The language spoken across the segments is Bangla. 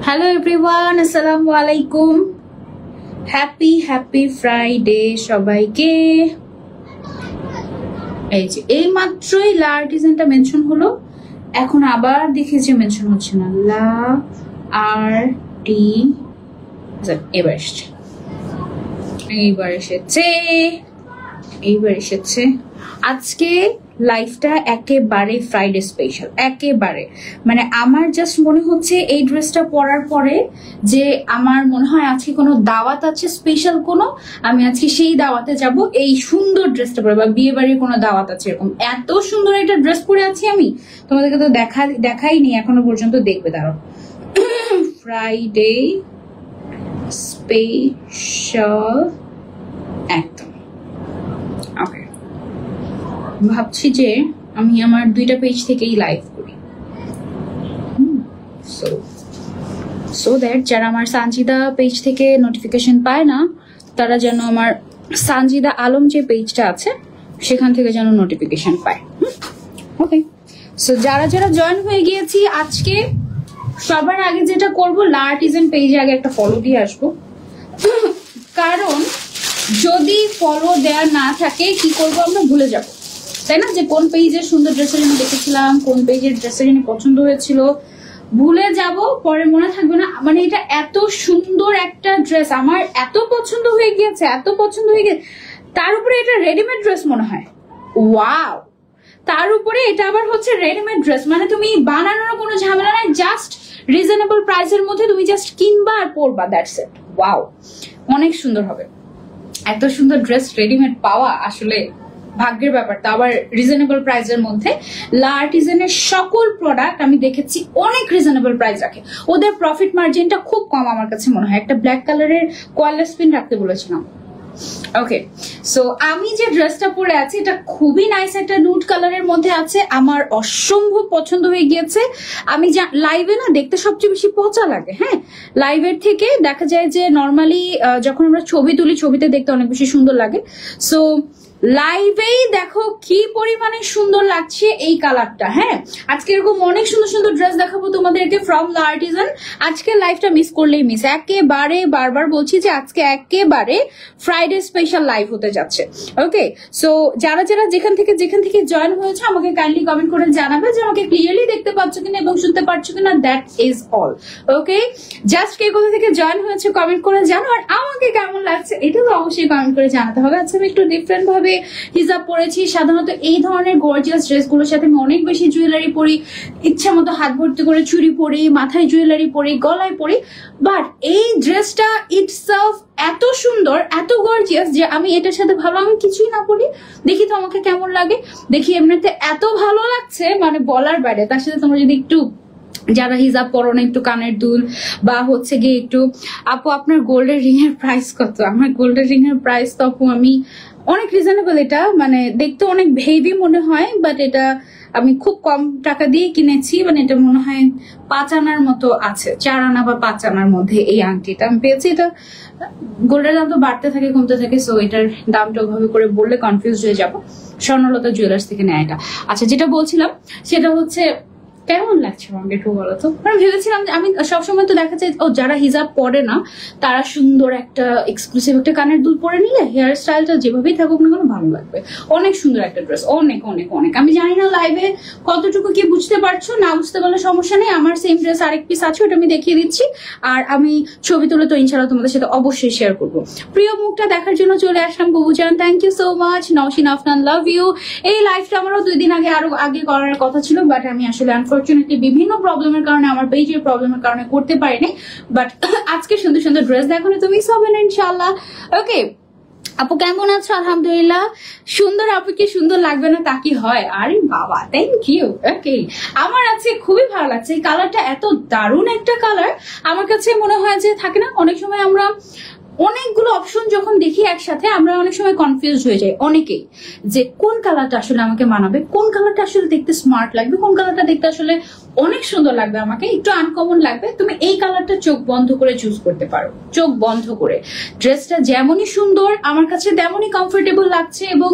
হ্যালো এভরিওয়ান, আসসালামু আলাইকুম। হ্যাপি ফ্রাইডে সবাইকে। এই যে এই মাত্রই লা আর্টিজানটা মেনশন হলো, এখন আবার দেখি যে মেনশন হচ্ছে না। লা আর্টি এইবার এসেছে। আজকে লাইফটা একেবারে ফ্রাইডে স্পেশাল, একেবারে মানে আমার জাস্ট মনে হচ্ছে এই ড্রেসটা পরার পরে যে আমার মনে হয় আজকে কোনো দাওয়াত আছে স্পেশাল কোনো, আমি আজকে সেই দাওয়াতে যাব এই সুন্দর ড্রেসটা পরে, বা বিয়ে বাড়ির কোনো দাওয়াত আছে এরকম এত সুন্দর একটা ড্রেস পরে আছি আমি। তোমাদেরকে তো দেখাইনি এখনো পর্যন্ত, দেখবে দাঁড়াও। ফ্রাইডে স্পেশাল একদম ওকে। ভাবছি যে আমি আমার দুইটা পেজ থেকেই লাইভ করি, সো দ্যাট যারা আমার সানজিদা পেজ থেকে নোটিফিকেশন পায় না তারা যেন আমার সানজিদা আলম যে পেজটা আছে সেখান থেকে যেন নোটিফিকেশন পায়। ওকে, সো যারা যারা জয়েন হয়ে গিয়েছি আজকে, সবার আগে যেটা করবো লা আর্টিজান পেজে আগে একটা ফলো দিয়ে আসবো, কারণ যদি ফলো দেওয়া না থাকে কি করবো আমরা ভুলে যাবো, তাই না? যে কোন পেজের সুন্দর ড্রেসের জন্য দেখেছিলাম, কোন পেজের ড্রেসের জন্য পছন্দ হয়েছিল, ভুলে যাব, পরে মনে থাকবে না। মানে এটা এত সুন্দর একটা ড্রেস, আমার এত পছন্দ হয়ে গিয়েছে, তার উপরে এটা রেডিমেড ড্রেস মনে হয়, ওয়াও। তার উপরে এটা আবার হচ্ছে রেডিমেড ড্রেস, মানে তুমি বানানোর কোনো ঝামেলা নাই, জাস্ট রিজনেবল প্রাইসের মধ্যে তুমি জাস্ট কিনবা আর পরবা, দ্যাটস ইট। ওয়াও, অনেক সুন্দর হবে। এত সুন্দর ড্রেস রেডিমেড পাওয়া আসলে ভাগ্যের ব্যাপার, তা আবার রিজনেবল প্রাইসের মধ্যে। লা আর্টিজানের সকল প্রোডাক্ট আমি দেখেছি অনেক রিজনেবল প্রাইস রাখে, ওদের প্রফিট মার্জিনটা খুব কম আমার কাছে মনে হয়। একটা ব্ল্যাক কালারের কোয়ালিটি স্পিন রাখতে বলেছিলাম। ওকে, সো আমি যে ড্রেসটা পরে আছি এটা খুবই নাইস, একটা নুড কালারের মধ্যে আছে, আমার অসম্ভব পছন্দ হয়ে গিয়েছে। আমি লাইভে না দেখতে সবচেয়ে বেশি পচা লাগে, হ্যাঁ, লাইভের থেকে দেখা যায় যে নর্মালি যখন আমরা ছবি তুলি ছবিতে দেখতে অনেক বেশি সুন্দর লাগে। সো লাইভেই দেখো কি পরিমাণে সুন্দর লাগছে এই কালারটা। হ্যাঁ, আজকে এরকম অনেক সুন্দর সুন্দর ড্রেস দেখাবো তোমাদেরকে ফ্রম লা আর্টিজান। আজকে লাইভটা মিস করলেই মিস, একেবারে বারবার বলছি যে আজকে একেবারে ফ্রাইডে স্পেশাল লাইভ হতে যাচ্ছে। ওকে, সো যারা যারা যেখান থেকে জয়েন হয়েছে আমাকে কাইন্ডলি কমেন্ট করে জানাবে যে আমাকে ক্লিয়ারলি দেখতে পাচ্ছ কিনা এবং শুনতে পারছো কিনা, that is all. Okay, just কে কোথা থেকে জয়েন হয়েছে কমেন্ট করে জানো, আর আমাকে কেমন লাগছে এটা তো অবশ্যই কমেন্ট করে জানাতে হবে। আচ্ছা, আমি একটু ডিফারেন্ট ভাবে হিজাব পরেছি। সাধারণত এই ধরনের গর্জিয়াস ড্রেসগুলোর সাথে আমি অনেক বেশি জুয়েলারি পরি, ইচ্ছা মতো হাত ভর্তি করে চুড়ি পরি, মাথায় জুয়েলারি পরি, গলায় পরি, বাট এই ড্রেসটা ইটসেলফ এত সুন্দর, এত গর্জিয়াস যে আমি এটার সাথে ভালো আমি কিছুই না পরি, দেখি তো আমাকে কেমন লাগে। দেখি এমনিতে এত ভালো লাগছে মানে বলার বাইরে। তার সাথে তোমরা যদি একটু যারা হিজাব পরো না একটু কানের দুল বা হচ্ছে গিয়ে একটু, আপু আপনার গোল্ডের রিং এর প্রাইস কত? আমার গোল্ডের রিং এর প্রাইস তো আপু আমি অনেক রিজনেবল, এটা মানে দেখতে অনেক হেভি মনে হয়, বাট এটা আমি খুব কম টাকা দিয়ে কিনেছি। মানে এটা মনে হয় 5 আনার মতো আছে, 4 আনা বা 5 আনার মধ্যে এই আংটিটা আমি পেয়েছি। এটা গোল্ডের দাম তো বাড়তে থাকে কমতে থাকে, সো এটার দামটা ওভাবে করে বললে কনফিউজ হয়ে যাবো। স্বর্ণলতা জুয়েলার্স থেকে নেয় এটা। আচ্ছা, যেটা বলছিলাম সেটা হচ্ছে কেমন লাগছে আমাকে একটু বলো তো। আমি ভেবেছিলাম যে আমি সবসময় তো দেখা যায় ও যারা হিজাব পরে না তারা সুন্দর একটা এক্সক্লুসিভ একটা কানের দুল পরে নিলে হেয়ার স্টাইলটা যেভাবেই থাকুক না কেন ভালো লাগবে। অনেক সুন্দর একটা ড্রেস, অনেক অনেক অনেক। আমি জানি না লাইভে কতটুকু কি বুঝতে পারছো, না বুঝতে পারলে সমস্যা নেই, আমার সেম ড্রেস আরেক পিস আছে, ওটা আমি দেখিয়ে দিচ্ছি। আর আমি ছবি তুলে তো ইনশাল্লাহ তোমাদের সাথে অবশ্যই শেয়ার করবো। প্রিয় মুখটা দেখার জন্য চলে আসলাম বুবুজান, thank you so much. Nowshin Afnan, love you. এই লাইভটা আমারও 2 দিন আগে করার কথা ছিল, বাট আমি আসলে আনফরচুনেটলি বিভিন্ন প্রবলেমের কারণে, আমার পেজের প্রবলেমের কারণে করতে পারিনি। বাট আজকে সুন্দর সুন্দর ড্রেস দেখানো তুমি হবে না ইনশাল্লাহ। ওকে আপু কেমন আছো? আলহামদুলিল্লাহ। সুন্দর আপু কি সুন্দর লাগবে না তা কি হয়? আরে বাবা, থ্যাংক ইউ। ওকে, আমার আজকে খুবই ভালো লাগছে, এই কালারটা এত দারুণ একটা কালার। আমার কাছে মনে হয় যে থাকে না অনেক সময় আমরা অনেকগুলো অপশন যখন দেখি একসাথে আমরা অনেক সময় কনফিউজ হয়ে যাই অনেকেই, যে কোন কালারটা আসলে আমাকে মানাবে, কোন কালারটা আসলে দেখতে স্মার্ট লাগবে, কোন কালারটা দেখতে আসলে অনেক সুন্দর লাগবে, আমাকে একটু আনকমন লাগবে। তুমি এই কালারটা চোখ বন্ধ করে চুজ করতে পারো, চোখ বন্ধ করে। ড্রেসটা যেমনই সুন্দর আমার কাছে তেমনই কমফোর্টেবল লাগছে, এবং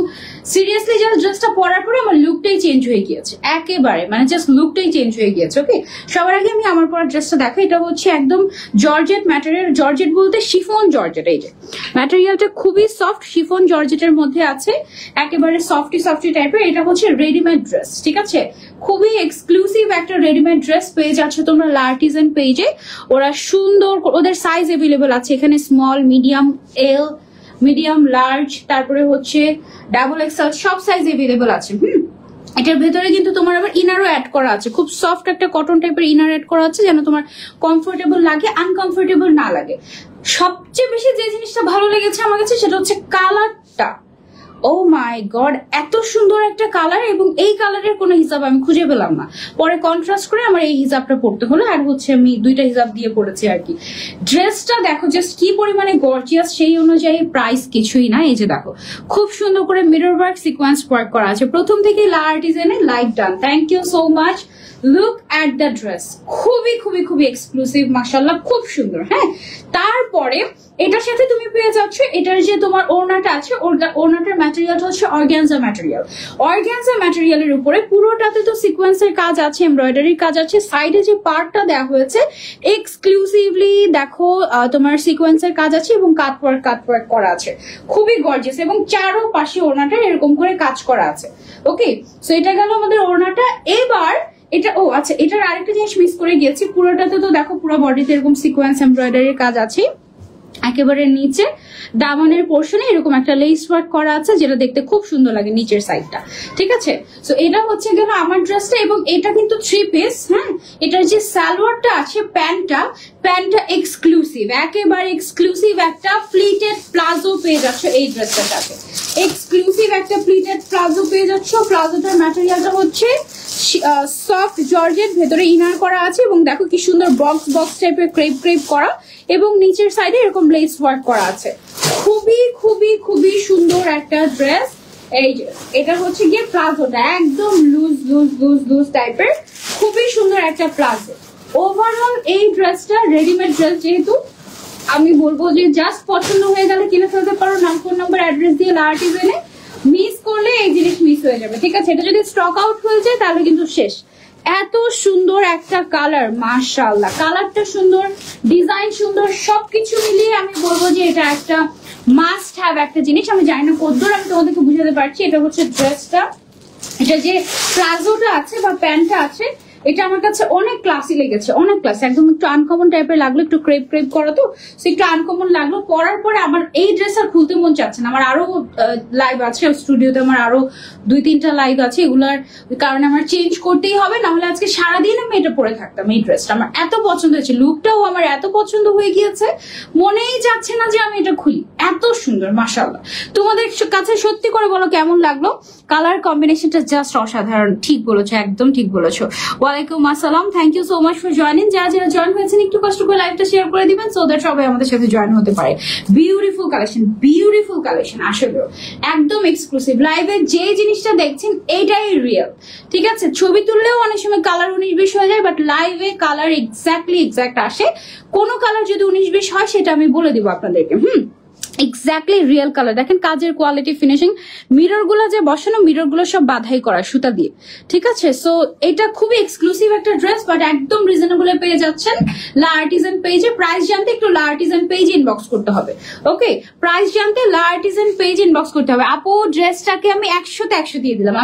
সিরিয়াসলি জাস্ট ড্রেসটা পরার পরে আমার লুকটাই চেঞ্জ হয়ে গিয়েছে একেবারে, মানে জাস্ট লুকটাই চেঞ্জ হয়ে গিয়েছে। ওকে, সবার আগে আমি আমার পরা ড্রেসটা দেখো। এটা হচ্ছে একদম জর্জেট ম্যাটেরিয়াল, জর্জেট বলতে শিফন জর্জেট। এই যে ম্যাটেরিয়ালটা খুবই সফট, শিফন জর্জেটের মধ্যে আছে, একেবারে সফটি সফটি টাইপের। এটা হচ্ছে রেডিমেড ড্রেস, ঠিক আছে, খুবই এক্সক্লুসিভ একটা রেডিমেড ড্রেস পেয়ে যাচ্ছে তোমরা লার্টিজান পেজে। ওরা সুন্দর, ওদের সাইজ এভেলেবল আছে এখানে, স্মল, মিডিয়াম, এল, মিডিয়াম, লার্জ, তারপরে হচ্ছে ডাবল এক্সেল, সব সাইজ এভেলেবল আছে। এটার ভেতরে কিন্তু তোমার আবার ইনারও অ্যাড করা আছে, খুব সফট একটা কটন টাইপের ইনার অ্যাড করা আছে, যেন তোমার কমফোর্টেবল লাগে, আনকমফোর্টেবল না লাগে। সবচেয়ে বেশি যে জিনিসটা ভালো লেগেছে আমার কাছে সেটা হচ্ছে কালারটা। ও মাই গড, এত সুন্দর একটা কালার, এবং এই কালারের কোনো হিসাব আমি খুঁজে পেলাম না। পরে কন্ট্রাস্ট করে আমার এই হিসাবটা পড়তে হলো, আর হচ্ছে আমি দুইটা হিসাব দিয়ে পড়েছি আর কি। ড্রেসটা দেখো জাস্ট কি পরিমাণে গর্জিয়াস, সেই অনুযায়ী প্রাইস কিছুই না। এই যে দেখো খুব সুন্দর করে মিরর ওয়ার্ক, সিকোয়েন্স ওয়ার্ক করা আছে প্রথম থেকে। লা আর্টিজানে like done, thank you so much. Look at the dress, খুবই খুবই খুবই এক্সক্লুসিভ, মাশাআল্লাহ, খুব সুন্দর। হ্যাঁ, তারপরে এটার সাথে তুমি পেয়ে যাচ্ছ এটার যে তোমার ওড়নাটা আছে, ওড়নাটার ম্যাটেরিয়ালটা হচ্ছে অর্গানজা ম্যাটেরিয়াল। অর্গানজা ম্যাটেরিয়ালের উপরে পুরোটাতে তো সিকোয়েন্সের কাজ আছে, এমব্রয়ডারির কাজ আছে। সাইডে যে পার্টটা দেওয়া হয়েছে এক্সক্লুসিভলি দেখো তোমার সিকোয়েন্সের কাজ আছে, এবং কাটওয়ার্ক করা আছে, খুবই গর্জিয়াস, এবং চারো পাশে ওড়নাটা এরকম করে কাজ করা আছে। ওকে, সো এটা গেল আমাদের ওড়নাটা। এবার এটা, ও আচ্ছা, এটার আরেকটা জিনিস মিস করে গিয়েছি, পুরোটাতে তো দেখো পুরো বডিতে এরকম সিকোয়েন্স এমব্রয়ডারির কাজ আছে। একেবারে নিচে দামানের পোর্শনে এরকম একটা লেস ওয়ার্ক করা আছে, যেটা দেখতে খুব সুন্দর লাগে নিচের সাইডটা, ঠিক আছে। সো এটা হচ্ছে গেল আমার ড্রেসটা, এবং এটা কিন্তু 3 পিস। হ্যাঁ, এটার যে সালোয়ারটা আছে, প্যান্টটা এক্সক্লুসিভ, একেবারে এক্সক্লুসিভ একটা প্লিটেড প্লাজো পেয়ে যাচ্ছ এই ড্রেসটার সাথে। এক্সক্লুসিভ একটা প্লিটেড প্লাজো পেয়ে যাচ্ছ। প্লাজোটার ম্যাটেরিয়ালটা হচ্ছে সফট জর্জেট, ভেতরে ইনার করা আছে, এবং দেখো কি সুন্দর বক্স টাইপের ক্রেপ করা, এবং নিচের সাইডে এরকম লেস ওয়ার্ক করা আছে। খুবই খুবই খুবই সুন্দর একটা ড্রেস। এই যে এটা হচ্ছে গিয়ে প্লাজোটা, একদম লুজ টাইপের, খুবই সুন্দর একটা প্লাজো। ওভারঅল এই ড্রেসটা রেডিমেড ড্রেস, যেহেতু আমি বলবো যে জাস্ট পছন্দ হয়ে গেলে কিনে ফেলতে পারো, ফোন নাম্বার অ্যাড্রেস দিয়ে লা আর্টিজানে। মিস করলে এই জিনিস মিস হয়ে যাবে, ঠিক আছে। এটা যদি স্টক আউট হয়ে যায় তাহলে কিন্তু শেষ। এত সুন্দর একটা কালার, মাশাআল্লাহ, কালারটা সুন্দর, ডিজাইন সুন্দর, সবকিছু মিলিয়ে আমি বলবো যে এটা একটা মাস্ট হ্যাভ একটা জিনিস। আমি জানি না কতদূর আমি তোমাদেরকে বুঝাতে পারছি। এটা হচ্ছে ড্রেসটা, এটা যে প্লাজোটা আছে বা প্যান্টটা আছে, এটা আমার কাছে অনেক ক্লাসি লেগেছে, অনেক ক্লাস, একদম একটু আনকমন টাইপের লাগলো, একটু ক্রেপ করা, তো একটু আনকমন লাগলো। পরার পরে আমার এই ড্রেস আর খুলতে মন চাচ্ছে না। আমার আরো লাইভ আছে স্টুডিওতে, আমার আরো 2-3টা লাইভ আছে, এগুলার কারণে আমার চেঞ্জ করতেই হবে, না হলে আজকে সারাদিন আমি এটা পরে থাকতাম। এই ড্রেসটা আমার এত পছন্দ হয়েছে, লুকটাও আমার এত পছন্দ হয়ে গিয়েছে, মনেই যাচ্ছে না যে আমি এটা খুলি, এত সুন্দর, মাশাআল্লাহ। তোমাদের কাছে সত্যি করে বলো কেমন লাগলো? কালার কম্বিনেশনটা জাস্ট অসাধারণ। ঠিক বলেছো, একদম ঠিক বলেছো। ওয়ালাইকুম আসসালাম, thank you so much for joining. যারা জয়েন হয়েছেন একটু কষ্ট করে লাইভটা শেয়ার করে দিবেন, সো দ্যাট সবাই আমাদের সাথে জয়েন হতে পারে। বিউটিফুল কালেকশন, আসলেও একদম এক্সক্লুসিভ। লাইভে যে জিনিসটা দেখছেন এইটাই রিয়েল, ঠিক আছে। ছবি তুললেও অনেক সময় কালার 19-20 হয়ে যায়, বাট লাইভে কালার এক্সাক্ট আসে। কোনো কালার যদি 19-20 হয় সেটা আমি বলে দিব আপনাদেরকে। Exactly real colour. দেখেন কাজের কোয়ালিটি, ফিনিশিং, মিরর গুলো যে বসানো, মিরর গুলো সব বাধাই করা সুতা দিয়ে, ঠিক আছে। সো এটা খুবই এক্সক্লুসিভ একটা ড্রেস, বাট একদম রিজনেবল পেয়ে যাচ্ছেন লা আর্টিজান পেজে। প্রাইস জানতে একটু লা আর্টিজান পেজ ইনবক্স করতে হবে। ওকে, প্রাইস জানতে লা আর্টিজান পেজ ইনবক্স করতে হবে। আপু ড্রেসটাকে আমি 100-তে 100 দিয়ে দিলাম,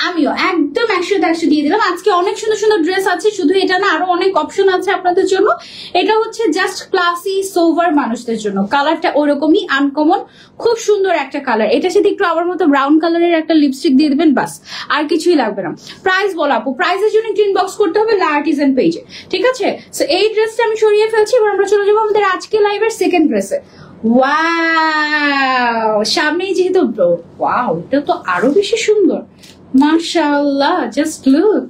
আমিও একদম 100-তে 100 দিয়ে দিলাম। আজকে অনেক সুন্দর সুন্দর ড্রেস আছে, শুধু এটা না, আরো অনেক অপশন আছে আপনাদের জন্য। এটা হচ্ছে জাস্ট ক্লাসি সোভার মানুষদের জন্য। কালারটা ওরকমই আনকমন, খুব সুন্দর একটা কালার। এটার সাথে একটু আমার মতো ব্রাউন কালারের একটা লিপস্টিক দিয়ে দিবেন, বাস, আর কিছুই লাগবে না। প্রাইস বলো আপু, প্রাইসের জন্য একটু ইনবক্স করতে হবে লা আর্টিজান পেজে, ঠিক আছে। সো এই ড্রেসটা আমি সরিয়ে ফেলছি, এবার আমরা চলে যাবো আমাদের আজকে লাইভের সেকেন্ড ড্রেসে। ওয়াও, সামনেই যেহেতু, ওয়াও, এটা তো আরো বেশি সুন্দর, মাশাআল্লাহ, জাস্ট লুক।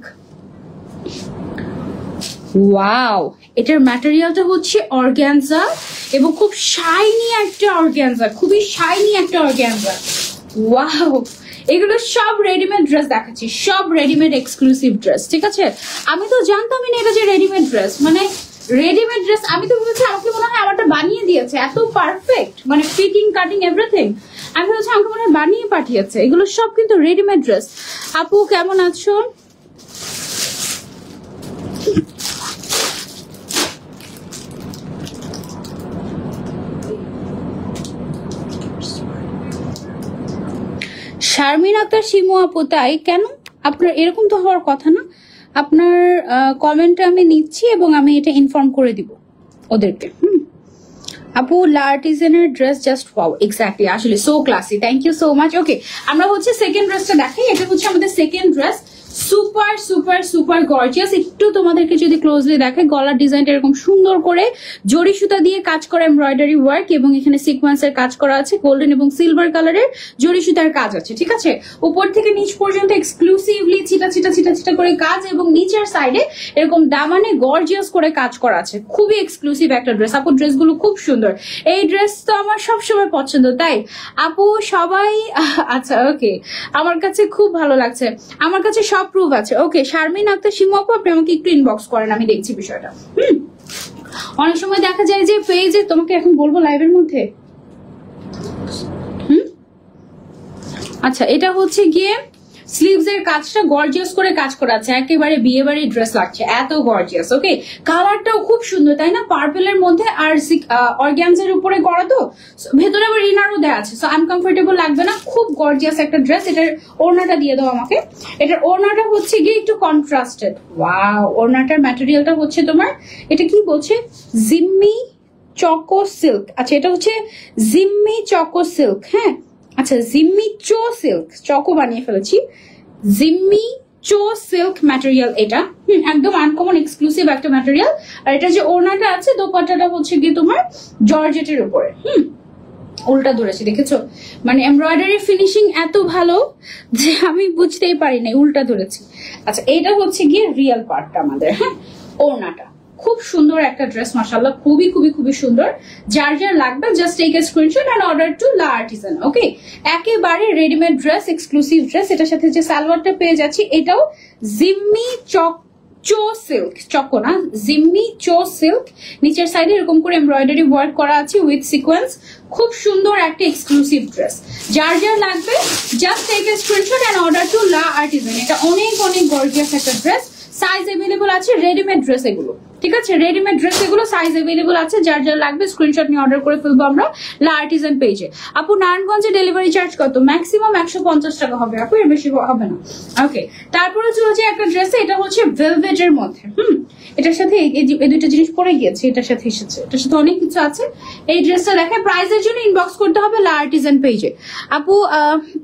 ওয়াও, এটার ম্যাটেরিয়ালটা হচ্ছে অর্গানজা, এবং খুব শাইনি একটা অর্গানজা, খুবই শাইনি একটা অর্গানজা। ওয়াও, এগুলো সব রেডিমেড ড্রেস দেখাচ্ছি, সব রেডিমেড এক্সক্লুসিভ ড্রেস। ঠিক আছে, আমি তো জানতামই না এটা যে রেডিমেড ড্রেস, মানে রেডিমেড ড্রেস। আমি তো বলছি আমাকে মনে হয় আমারটা বানিয়ে দিয়েছে, এত পারফেক্ট, মানে ফিটিং কাটিং এভরিথিং। আমি বলছি আমাকে মনে হয় বানিয়ে পাঠিয়েছে। এগুলো সব কিন্তু রেডিমেড ড্রেস। আপু কেমন আছো? শারমিন আক্তার শিমু আপু, তাই কেন? আপনার এরকম তো হওয়ার কথা না। আপনার কমেন্টটা আমি নিচ্ছি এবং আমি এটা ইনফর্ম করে দিব ওদেরকে। আপু লার্টিজেনের ড্রেস জাস্ট ওয়াও, এক্স্যাক্টলি, আসলে so classy, thank you so much. Okay, আমরা হচ্ছে সেকেন্ড ড্রেসটা দেখাই। এটা হচ্ছে আমাদের second dress, super super super gorgeous. একটু তোমাদেরকে যদি ক্লোজলি দেখে, গলার ডিজাইনটা এরকম সুন্দর করে জরি সুতা দিয়ে কাজ করা এমব্রয়ডারি ওয়ার্ক এবং এখানে সিকোয়েন্সের কাজ করা আছে, গোল্ডেন এবং সিলভার কালারের জরি সুতার কাজ আছে। ঠিক আছে, উপর থেকে নিচ পর্যন্ত এক্সক্লুসিভলি ছিটা ছিটা ছিটা ছিটা করে কাজ এবং নিচের সাইডে এরকম দামানে গর্জিয়াস করে কাজ করা আছে। খুবই এক্সক্লুসিভ একটা ড্রেস আপু, ড্রেসগুলো খুব সুন্দর। এই ড্রেস তো আমার সবসময় পছন্দ, তাই আপু সবাই। আচ্ছা ওকে, আমার কাছে খুব ভালো লাগছে, আমার কাছে সব প্রুফ আছে। ওকে, শারমিন আক্তার শিমু আপু, আপনি আমাকে একটু ইনবক্স করেন, আমি দেখছি বিষয়টা। অনেক সময় দেখা যায় যে পেজে, তোমাকে এখন বলবো লাইভের মধ্যে। আচ্ছা, এটা হচ্ছে গিয়ে স্লিভস এর কাজটা গর্জিয়াস করে কাজ করা আছে, একেবারে বিয়ে বাড়ির ড্রেস লাগছে, এত গর্জিয়াস। ওকে, কালারটাও খুব সুন্দর, তাই না? পার্পেলের মধ্যে আর অর্গানজার উপরে করা, তো ভেতরে আবার ইনারও দেওয়া আছে, সো আনকমফোর্টেবল লাগবে না। খুব গর্জিয়াস একটা ড্রেস। এটার ওড়নাটা দিয়ে দাও আমাকে। এটার ওড়নাটা হচ্ছে গিয়ে একটু কন্ট্রাস্টেড। ওয়াও, ওড়নাটার ম্যাটেরিয়ালটা হচ্ছে তোমার, এটা কি বলছে, জিম্মি চকো সিল্ক। আচ্ছা, এটা হচ্ছে জিম্মি চকো সিল্ক। হ্যাঁ, আচ্ছা, জিম্মি চো সিল্ক, চকো বানিয়ে ফেলেছি, জিম্মি চো সিল্ক ম্যাটেরিয়াল। এটা একদম আনকমন এক্সক্লুসিভ একটা ম্যাটেরিয়াল। আর এটা যে ওড়নাটা আছে, দোপাট্টাটা হচ্ছে গিয়ে তোমার জর্জেটের উপরে। উল্টা ধরেছি, দেখেছো? মানে এমব্রয়ডারি ফিনিশিং এত ভালো যে আমি বুঝতেই পারি না উল্টা ধরেছি। আচ্ছা, এটা হচ্ছে গিয়ে রিয়েল পার্টটা আমাদের। হ্যাঁ, ওড়নাটা খুব সুন্দর একটা ড্রেস, মাশাআল্লাহ, খুবই খুবই খুবই সুন্দর। যার যার লাগবে just take a screenshot and order to La Artisan. Okay, একেবারে রেডিমেড ড্রেস, এক্সক্লুসিভ ড্রেস। এটার সাথে যে সালোয়ারটা পেয়ে যাচ্ছি, এটাও জিম্মি চো সিল্ক, চকো না, জিম্মি চো সিল্ক। নিচের সাইডে এরকম করে এমব্রয়ডারি ওয়ার্ক করা আছে উইথ সিকোয়েন্স। খুব সুন্দর একটা এক্সক্লুসিভ ড্রেস। যার যার লাগবে just take a screenshot and order to La Artisan. এটা অনেক অনেক গর্জিয়াস একটা ড্রেস। সাইজ अवेलेबल আছে, রেডিমেড ড্রেস এগুলো। ঠিক আছে, রেডিমেড ড্রেস এগুলো, সাইজ अवेलेबल আছে। যার যার লাগবে স্ক্রিনশট নিয়ে অর্ডার করে ফেলবো আমরা লা আর্টিজান পেজে। আপু নারায়ণগঞ্জে ডেলিভারি চার্জ কত? ম্যাক্সিমাম 150 টাকা হবে আপু, এর বেশি হবে না। ওকে, তারপরে চলে যায় একটা ড্রেসে, এটা হচ্ছে ভেলভেটের মধ্যে। এটার সাথে এই দুইটা জিনিস পরে গিয়েছে, এটার সাথে এসেছে, এটার সাথে অনেক কিছু আছে। এই ড্রেসটা দেখে প্রাইসের জন্য ইনবক্স করতে হবে লা আর্টিজান পেজে। আপু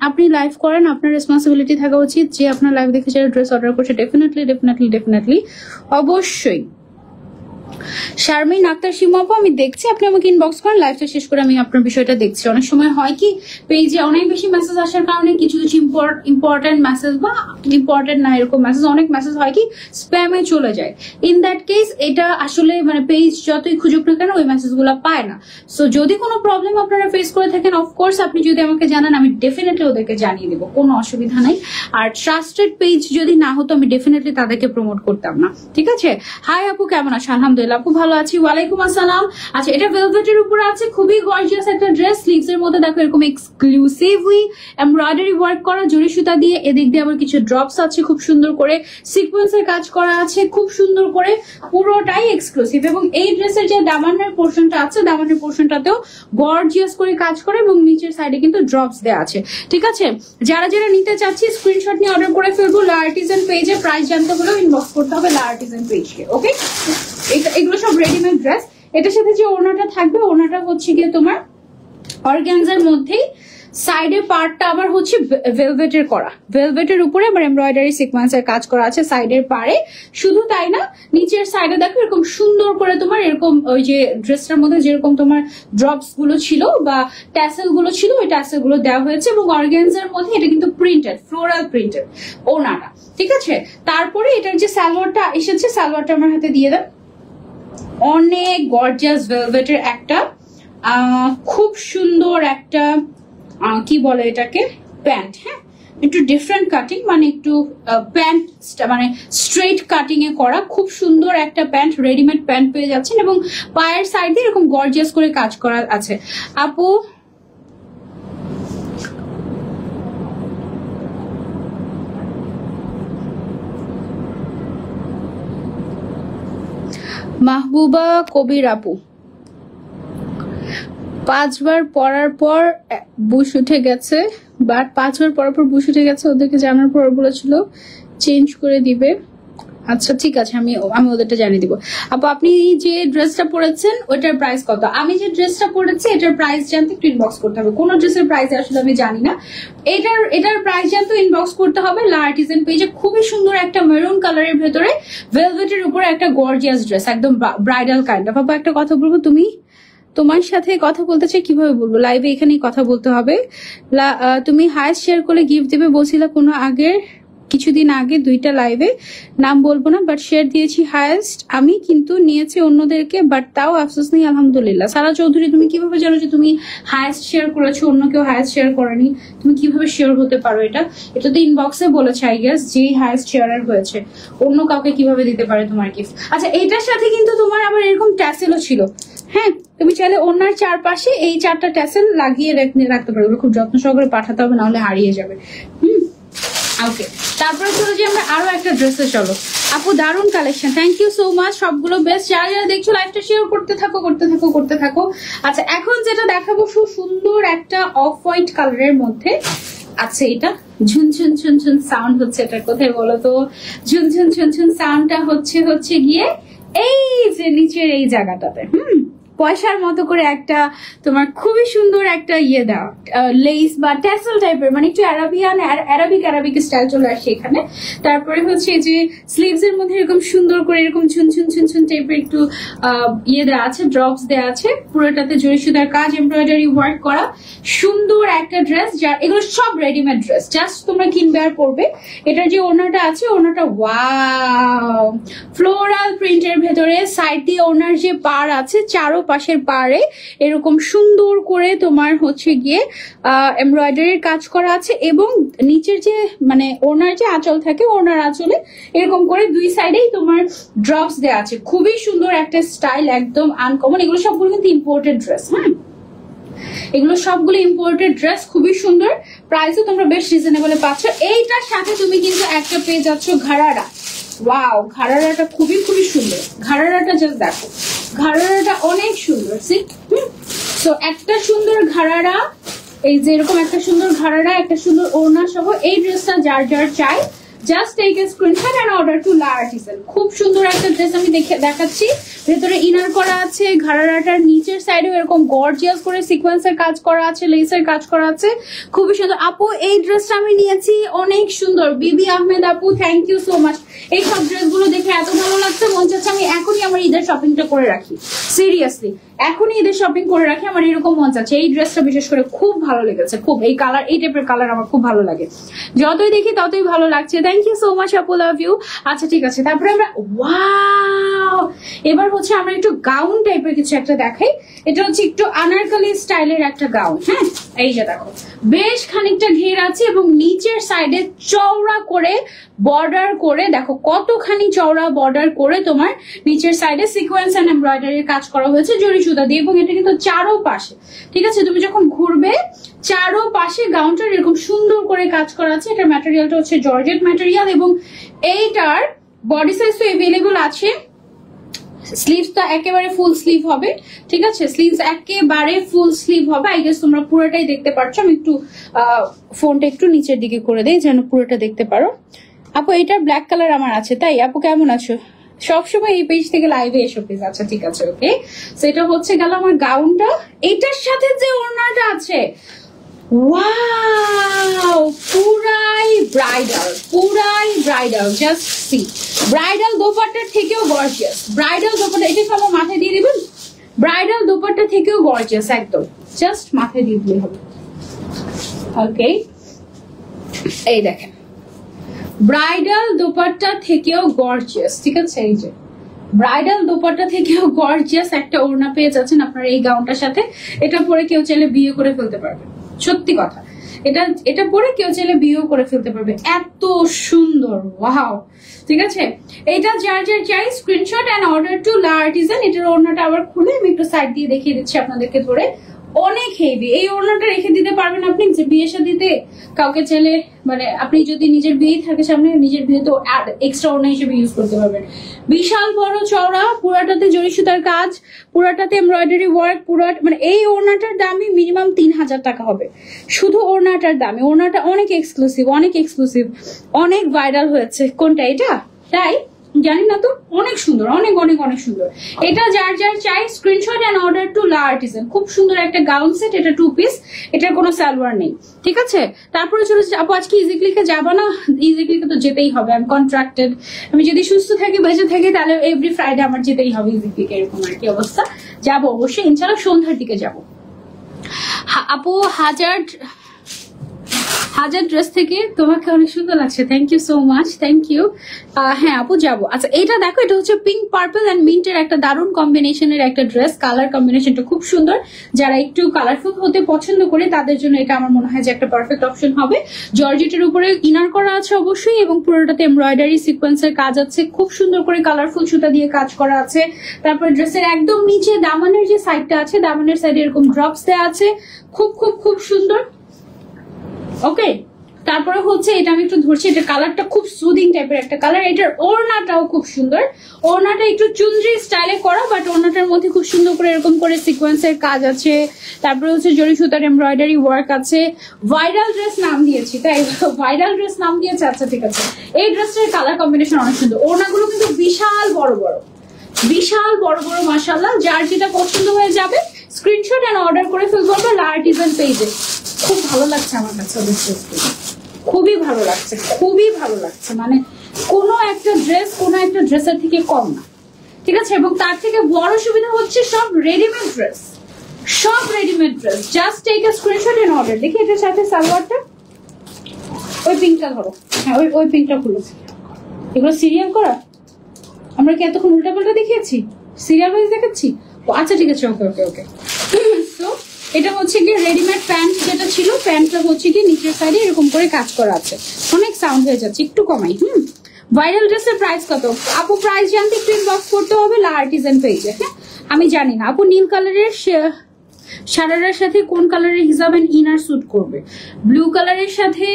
আপনি লাইভ করেন, আপনার রেসপন্সিবিলিটি থাকা উচিত যে আপনার লাইভ দেখে যারা ড্রেস অর্ডার করছে, ডেফিনেটলি ডেফিনেটলি ডেফিনেটলি অবশ্যই। শারমিন আক্তার শিমু আপু, আমি দেখছি, আপনি আমাকে ইনবক্স করেন, লাইভটা শেষ করে আমি আপনার বিষয়টা দেখছি। অনেক সময় হয় কি, পেজে অনেক বেশি মেসেজ আসার কারণে কিছু কিছু ইম্পর্টেন্ট মেসেজ বা ইম্পর্টেন্ট না এরকম মেসেজ, অনেক মেসেজ হয় কি স্প্যামে চলে যায়। ইন দ্যাট কেস এটা আসলে মানে পেজ যতই খুঁজুক না কেন ওই মেসেজগুলো পায় না। সো যদি কোনো প্রবলেম আপনারা ফেস করে থাকেন, অফকোর্স আপনি যদি আমাকে জানান, আমি ডেফিনেটলি ওদেরকে জানিয়ে দেবো, কোনো অসুবিধা নাই। আর ট্রাস্টেড পেজ যদি না হতো, আমি ডেফিনেটলি তাদেরকে প্রমোট করতাম না। ঠিক আছে। হাই আপু, কেমন আছো? আলহামদুলিল্লাহ আপু, ভালো আছি। ওয়ালাইকুম আসসালাম। আচ্ছা, এটা ভেলভেটের উপরে আছে, খুবই গর্জিয়াস একটা ড্রেস। স্লিভস এর মধ্যে দেখো এরকম এক্সক্লুসিভলি এমব্রয়ডারি ওয়ার্ক করা জরি সুতা দিয়ে, এদিক দিয়ে আবার কিছু ড্রপস আছে, খুব সুন্দর করে সিকোয়েন্সের কাজ করা আছে, খুব সুন্দর করে, পুরোটাই এক্সক্লুসিভ। এবং এই ড্রেসের যে দামানের পোর্শনটা আছে, দামানের পোর্শনটাতেও গর্জিয়াস করে কাজ করে এবং নিচের সাইডে কিন্তু ড্রপস দেওয়া আছে। ঠিক আছে, যারা যারা নিতে চাচ্ছি স্ক্রিনশট নিয়ে অর্ডার করে ফেলবো লা আর্টিজান পেজে। প্রাইস জানতে হলেও ইনবক্স করতে হবে লা আর্টিজান পেজকে। ওকে, এগুলো সব রেডিমেড ড্রেস। এটার সাথে যে ওড়নাটা থাকবে, ওড়নাটা হচ্ছে গিয়ে তোমার অর্গানজার মধ্যেই, সাইডের পার্টটা আবার হচ্ছে ভেলভেটের করা, ভেলভেটের উপরে আবার এমব্রয়ডারি সিকোয়েন্সের কাজ করা আছে সাইডের পাড়ে। শুধু তাই না, নিচের সাইডে দেখো এরকম সুন্দর করে তোমার এরকম ওই যে ড্রেসটার মধ্যে যেরকম তোমার ড্রপস গুলো ছিল বা ট্যাসেল গুলো ছিল, ওই ট্যাসেল গুলো দেওয়া হয়েছে। এবং অর্গানজার মধ্যে এটা কিন্তু প্রিন্টেড, ফ্লোরাল প্রিন্টেড ওড়নাটা। ঠিক আছে, তারপরে এটার যে সালোয়ারটা এসেছে, সালোয়ারটা আমার হাতে দিয়ে দেন। অনেক গর্জিয়াস ভেলভেটের একটা খুব সুন্দর একটা কি বলে এটাকে প্যান্ট, হ্যাঁ একটু ডিফারেন্ট কাটিং, মানে একটু প্যান্ট মানে স্ট্রেট কাটিং এ করা খুব সুন্দর একটা প্যান্ট, রেডিমেড প্যান্ট পেয়ে যাচ্ছেন এবং পায়ের সাইড দিয়ে এরকম গর্জিয়াস করে কাজ করা আছে। আপু মাহবুবা কবির আপু 5 বার পরার পর বুশ উঠে গেছে, বাট 5 বার পরার পর বুশ উঠে গেছে, ওদেরকে জানার পর বলেছিল চেঞ্জ করে দিবে। আচ্ছা ঠিক আছে, আমি ওদেরটা জানিয়ে দিব। আপু আপনি যে ড্রেসটা পরেছেন ওইটার প্রাইস কত? আমি যে ড্রেসটা পরেছি এটার প্রাইস জানতে একটু ইনবক্স করতে হবে। কোন ড্রেসের প্রাইস আসলে আমি জানি না, এটার প্রাইস জানতে ইনবক্স করতে হবে লা আর্টিজান পেজে। খুবই সুন্দর একটা মেরুন কালারের ভেতরে ভেলভেটের উপরে একটা গর্জিয়াস ড্রেস, একদম ব্রাইডাল কাইন্ড অফ। আপু একটা কথা বলবো, তোমার সাথে কথা বলতে চাই, কিভাবে বলবো? লাইভে এখানেই কথা বলতে হবে। তুমি হায়েস্ট শেয়ার করলে গিফট দেবে বলছিলা কোনো কিছুদিন আগে 2টা লাইভে, নাম বলবো না, বাট শেয়ার দিয়েছি হায়েস্ট আমি, কিন্তু নিয়েছি অন্যদেরকে, বাট তাও আফসোস নেই আলহামদুলিল্লাহ। সারা চৌধুরী তুমি কিভাবে জানো যে তুমি হায়েস্ট শেয়ার করেছো, অন্য কেউ হায়েস্ট শেয়ার করেনি? তুমি কিভাবে শেয়ার হতে পারো? এটা তো ইনবক্সে বলেছে আই গেস, যে হায়েস্ট শেয়ারার হয়েছে, অন্য কাউকে কিভাবে দিতে পারে তোমার গিফট? আচ্ছা এটার সাথে কিন্তু তোমার আবার এরকম ট্যাসেলও ছিল, হ্যাঁ তুমি চাইলে ওনার চারপাশে এই 4টা ট্যাসেল লাগিয়ে রাখতে পারো, খুব যত্ন সহকারে পাঠাতে হবে, নাহলে হারিয়ে যাবে। ওকে, তারপরে চলো যে আমরা আরো একটা ড্রেসে চলো। আপু দারুন collection, thank you so much, সবগুলো বেস্ট। যারা যারা দেখছো লাইভটা শেয়ার করতে থাকো। আচ্ছা এখন যেটা দেখাবো খুব সুন্দর একটা অফ হোয়াইট কালারের মধ্যে আছে, এটা ঝুনঝুন ঝুনঝুন সাউন্ড হচ্ছে, এটা কোথায় বলো তো? ঝুনঝুন ঝুনঝুন সাউন্ডটা হচ্ছে গিয়ে এই যে নিচের এই জায়গাটাতে, পয়সার মতো করে একটা তোমার খুবই সুন্দর একটা দাও লেস বা ট্যাসেল টাইপের, মানে একটু অ্যারাবিক স্টাইল চলে আসে এখানে। তারপরে হচ্ছে যে স্লিভস এর মধ্যে এরকম সুন্দর করে এরকম ঝুনঝুন টাইপের একটু দেওয়া আছে, ড্রপস দেওয়া আছে, পুরোটাতে জড়ি সুতার কাজ, এমব্রয়ডারি ওয়ার্ক করা সুন্দর একটা ড্রেস। এগুলো সব রেডিমেড ড্রেস, জাস্ট তোমরা কিনবে আর পরবে। এটার যে ওনাটা আছে, ওনাটা ওয়াও ফ্লোরাল প্রিন্টের ভেতরে, সাইড দিয়ে ওনার যে পার আছে পাশের পারে এরকম সুন্দর করে তোমার হচ্ছে গিয়ে এমব্রয়ডারির কাজ করা আছে, এবং নিচের যে মানে ওনার যে আঁচল থাকে, ওনার আঁচলে এরকম করে 2 সাইডেই তোমার ড্রপস দেওয়া আছে। খুবই সুন্দর একটা স্টাইল, একদম আনকমন। এগুলো সবগুলো কিন্তু ইম্পোর্টেড ড্রেস, হ্যাঁ এগুলো সবগুলো ইম্পোর্টেড ড্রেস, খুবই সুন্দর, প্রাইসও তোমরা বেশ রিজনেবলে পাচ্ছ। এইটার সাথে তুমি কিন্তু একটা পেয়ে যাচ্ছ ঘাড়ারা। ওয়াও, ঘাড়ারাটা খুবই সুন্দর, ঘাড়ারাটা জাস্ট দেখো, ঘাড়ারাটা অনেক সুন্দর। তো একটা সুন্দর ঘাড়ারা, এই যে এরকম একটা সুন্দর ঘাড়ারা, একটা সুন্দর ওড়না সহ এই ড্রেসটা যার চাই, just take a screenshot and order to La Artisan. খুব সুন্দর একটা ড্রেস আমি দেখাচ্ছি, ভেতরে ইনার করা আছে, ঘাড়ারাটার নিচের সাইডেও এরকম গর্জিয়াস করে সিকোয়েন্সের কাজ করা আছে, লেসের কাজ করা আছে, খুবই সুন্দর। আপু এই ড্রেসটা আমি নিয়েছি, অনেক সুন্দর। বিবি আহমেদ আপু থ্যাংক ইউ সো মাচ। এই সব ড্রেসগুলো দেখে এত ভালো লাগছে, মনে চাচ্ছে আমি এখনই আমার ঈদের শপিংটা করে রাখি, সিরিয়াসলি এখনই ঈদের শপিং করে রাখি, আমার এরকম মন চাচ্ছে। এই ড্রেসটা বিশেষ করে খুব ভালো লেগেছে, খুব এই কালার, এই টাইপের কালার আমার খুব ভালো লাগে, যতই দেখি ততই ভালো লাগছে। থ্যাংক ইউ সো মাচ আপু, লাভ ইউ। আচ্ছা ঠিক আছে, তারপরে আমরা ওয়াও, এবার হচ্ছে আমরা একটু গাউন টাইপের কিছু একটা দেখাই। এটা হচ্ছে একটু আনারকলি স্টাইলের একটা গাউন, হ্যাঁ এই যে দেখো বেশ খানিকটা ঘের আছে, এবং নিচের সাইডে চওড়া করে বর্ডার করে, দেখো কতখানি চওড়া বর্ডার করে তোমার নিচের সাইডে সিকোয়েন্স এন্ড এমব্রয়ডারির কাজ করা হয়েছে জরি সুতা দিয়ে, এবং এটা কিন্তু চারো পাশে, ঠিক আছে তুমি যখন ঘুরবে চারো পাশে গাউনটার এরকম সুন্দর করে কাজ করা আছে। এটার ম্যাটেরিয়ালটা হচ্ছে জর্জেট ম্যাটেরিয়াল, এবং এইটার বডি সাইজ তো এভেলেবল আছে। স্লিভসটা একেবারে ফুল স্লিভ হবে, ঠিক আছে স্লিভস একেবারে ফুল স্লিভ হবে। আই গেস তোমরা পুরোটাই দেখতে পাচ্ছ, আমি একটু ফোনটা একটু নিচের দিকে করে দেই যেন পুরোটা দেখতে পারো। আপু এইটার ব্ল্যাক কালার আমার আছে, তাই আপু কেমন আছো? সবসময় এই পেজ থেকে লাইভে এসো প্লিজ। আচ্ছা ঠিক আছে, ওকে সেটা হচ্ছে গেল আমার গাউনটা। এটার সাথে যে ওড়নাটা আছে, ওয়াও পুরাই ব্রাইডাল, জাস্ট সি ব্রাইডাল দোপাট্টার থেকেও গর্জিয়াস, ব্রাইডাল দোপাট্টা, এটা সব মাথায় দিয়ে দিবেন, ব্রাইডাল দোপাট্টা থেকেও গর্জিয়াস, একদম জাস্ট মাথায় দিয়ে দিলে হবে। ওকে এই দেখেন ব্রাইডাল দোপাট্টা থেকেও গর্জিয়াস, ঠিক আছে এই যে ব্রাইডাল দোপাট্টা থেকেও গর্জিয়াস একটা ওড়না পেয়ে যাচ্ছেন আপনারা এই গাউনটার সাথে। এটা পরে কেউ চাইলে বিয়ে করে ফেলতে পারবে, সত্যি কথা। এটা পরে কেউ চাইলে বিয়েও করে ফেলতে পারবে, এত সুন্দর। ওয়াও, ঠিক আছে। এটা যার যার চাই screenshot and order to La Artisan. এটার ওড়নাটা আবার খুলে আমি একটু সাইড দিয়ে দেখিয়ে দিচ্ছি আপনাদেরকে ধরে। অনেক হেভি এই ওড়নাটা, রেখে দিতে পারবেন আপনি যে বিয়ে শাদীতে কাউকে চাইলে, মানে আপনি যদি নিজের বিয়ে থাকে সামনে, নিজের বিয়ে তো এক্সট্রা ওড়না হিসেবে ইউজ করতে পারবেন। বিশাল বড় চওড়া, পুরাটাতে জরি সুতার কাজ, পুরাটাতে এমব্রয়ডারি ওয়ার্ক, পুরা মানে এই ওড়নাটার দামই মিনিমাম 3000 টাকা হবে, শুধু ওড়নাটার দামে। ওড়নাটা অনেক এক্সক্লুসিভ, অনেক এক্সক্লুসিভ, অনেক ভাইরাল হয়েছে। কোনটা এটা? তাই জানি না তো, অনেক সুন্দর, অনেক অনেক অনেক সুন্দর। এটা যার যার চাই screenshot and order to La Artisan. খুব সুন্দর একটা গাউন সেট, এটা 2 পিস, এটার কোনো সালোয়ার নেই, ঠিক আছে। তারপরে চলে আপু আজকে ইজি ক্লিকে যাবো না? ইজি ক্লিকে তো যেতেই হবে, আমি কন্ট্রাক্টেড। আমি যদি সুস্থ থাকি, বেঁচে থাকি, তাহলে এভরি ফ্রাইডে আমার যেতেই হবে ইজি ক্লিকে, এরকম আর কি অবস্থা। যাবো অবশ্যই ইনশাল্লাহ, সন্ধ্যার দিকে যাবো। আপু হাজার ড্রেস থেকে তোমাকে অনেক সুন্দর লাগছে, thank you so much, thank you. হ্যাঁ আপু যাবো। আচ্ছা এটা দেখো, এটা হচ্ছে পিঙ্ক পার্পল এন্ড মিন্টের একটা দারুণ কম্বিনেশনের একটা ড্রেস। কালার কম্বিনেশনটা খুব সুন্দর, যারা একটু কালারফুল হতে পছন্দ করে তাদের জন্য এটা আমার মনে হয় যে একটা পারফেক্ট অপশন হবে। জর্জেটের উপরে ইনার করা আছে অবশ্যই, এবং পুরোটাতে এমব্রয়ডারি সিকোয়েন্সের কাজ আছে, খুব সুন্দর করে কালারফুল সুতা দিয়ে কাজ করা আছে। তারপর ড্রেসের একদম নিচে দামানের যে সাইডটা আছে, দামানের সাইডে এরকম ড্রপস দেওয়া আছে, খুব খুব খুব সুন্দর। ওকে, তারপরে হচ্ছে এটা আমি একটু ধরছি, এটা কালারটা খুব সুদিং টাইপের একটা কালার। এটার ওড়নাটাও খুব সুন্দর, ওড়নাটা একটু চুনরি স্টাইলে করা, বাট ওড়নাটার মধ্যে খুব সুন্দর করে এরকম করে সিকোয়েন্সের কাজ আছে। তারপরে হচ্ছে জরি সুতার এমব্রয়ডারি ওয়ার্ক আছে। ভাইরাল ড্রেস নাম দিয়েছি, তাই ভাইরাল ড্রেস নাম দিয়েছে, আচ্ছা ঠিক আছে। এই ড্রেসটার কালার কম্বিনেশন অনেক সুন্দর। ওড়নাগুলো কিন্তু বিশাল বড় বড়, বিশাল বড় বড়, মাশাআল্লাহ। যার যেটা পছন্দ হয়ে যাবে স্ক্রিনশট এন্ড অর্ডার করে ফেলতে হবে লা আর্টিজান পেজে। খুব ভালো লাগছে আমার কাছে, খুবই ভালো লাগছে, খুবই ভালো লাগছে। মানে কোনো একটা ড্রেসের থেকে কম না, ঠিক আছে। এবং তার থেকে বড় সুবিধা হচ্ছে সব রেডিমেড ড্রেস, সব readymade dress. Just take a screenshot and order. দেখি এটার সাথে সালোয়ারটা, ওই পিঙ্কটা ধরো, হ্যাঁ ওই পিঙ্কটা খুলেছি। এগুলো সিরিয়াল করা, আমরা কি এতক্ষণ উল্টাপাল্টা দেখিয়েছি? সিরিয়াল ওয়াইজ দেখাচ্ছি? আচ্ছা ঠিক আছে, ওকে ওকে ওকে। সো এটা হচ্ছে কি রেডিমেড প্যান্ট যেটা ছিল, প্যান্টটা হচ্ছে কি নিচের সাইডে এরকম করে কাজ করা আছে। অনেক সাউন্ড হয়ে যাচ্ছে, একটু কমাই। ভাইরাল ড্রেসের প্রাইস কত আপু? প্রাইস জানতে একটু ইনবক্স করতে হবে লা আর্টিজান পেজে। হ্যাঁ আমি জানি না আপু নীল কালারের শাড়ার সাথে কোন কালারের হিসাবে ইনার স্যুট করবে। ব্লু কালারের সাথে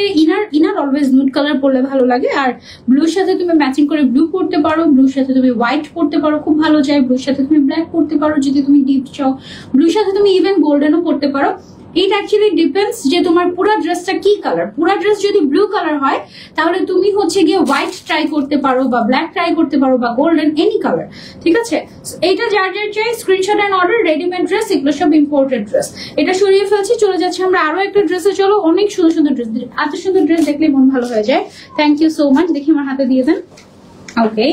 ইনার অলওয়েজ নুড কালার পরলে ভালো লাগে, আর ব্লুর সাথে তুমি ম্যাচিং করে ব্লু পরতে পারো, ব্লুর সাথে তুমি হোয়াইট পরতে পারো, খুব ভালো যায়। ব্লুর সাথে তুমি ব্ল্যাক পরতে পারো যদি তুমি ডিপ চাও, ব্লুর সাথে তুমি ইভেন গোল্ডেনও পরতে পারো। ইট অ্যাকচুয়ালি ডিপেন্ডস যে তোমার পুরো ড্রেসটা কি কালার। পুরো ড্রেস যদি ব্লু কালার হয় তাহলে তুমি হচ্ছে গিয়ে হোয়াইট ট্রাই করতে পারো, বা ব্ল্যাক ট্রাই করতে পারো, বা গোল্ডেন, এনি কালার, ঠিক আছে। এইটা যার যার চাই screenshot and order. Readymade dress, এগুলো সব ইম্পোর্টেড ড্রেস। এটা সরিয়ে ফেলছি, চলে যাচ্ছে আমরা আরো একটা ড্রেসে। চলো, অনেক সুন্দর সুন্দর ড্রেস, এত সুন্দর ড্রেস দেখলে মন ভালো হয়ে যায়। Thank you so much. দেখি আমার হাতে দিয়ে দেন। ওকে,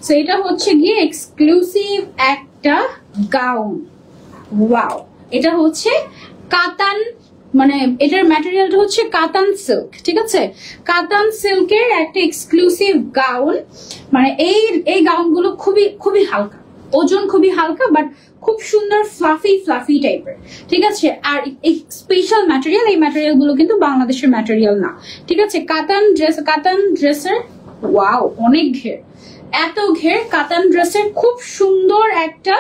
সো এটা হচ্ছে গিয়ে এক্সক্লুসিভ একটা গাউন। ওয়াও, এটা হচ্ছে কাতান, মানে এটার ম্যাটেরিয়ালটা হচ্ছে কাতান সিল্ক, ঠিক আছে। কাতান সিল্কের একটা এক্সক্লুসিভ গাউন। মানে এই গাউনগুলো খুবই খুবই হালকা, ওজন খুবই হালকা, বাট খুব সুন্দর ফ্লাফি ফ্লাফি টাইপের, ঠিক আছে। আর এই স্পেশাল ম্যাটেরিয়াল, এই ম্যাটেরিয়াল গুলো কিন্তু বাংলাদেশের ম্যাটেরিয়াল না, ঠিক আছে। কাতান ড্রেসের ওয়াও, অনেক ঘের, এত ঘের। কাতান ড্রেসের খুব সুন্দর একটা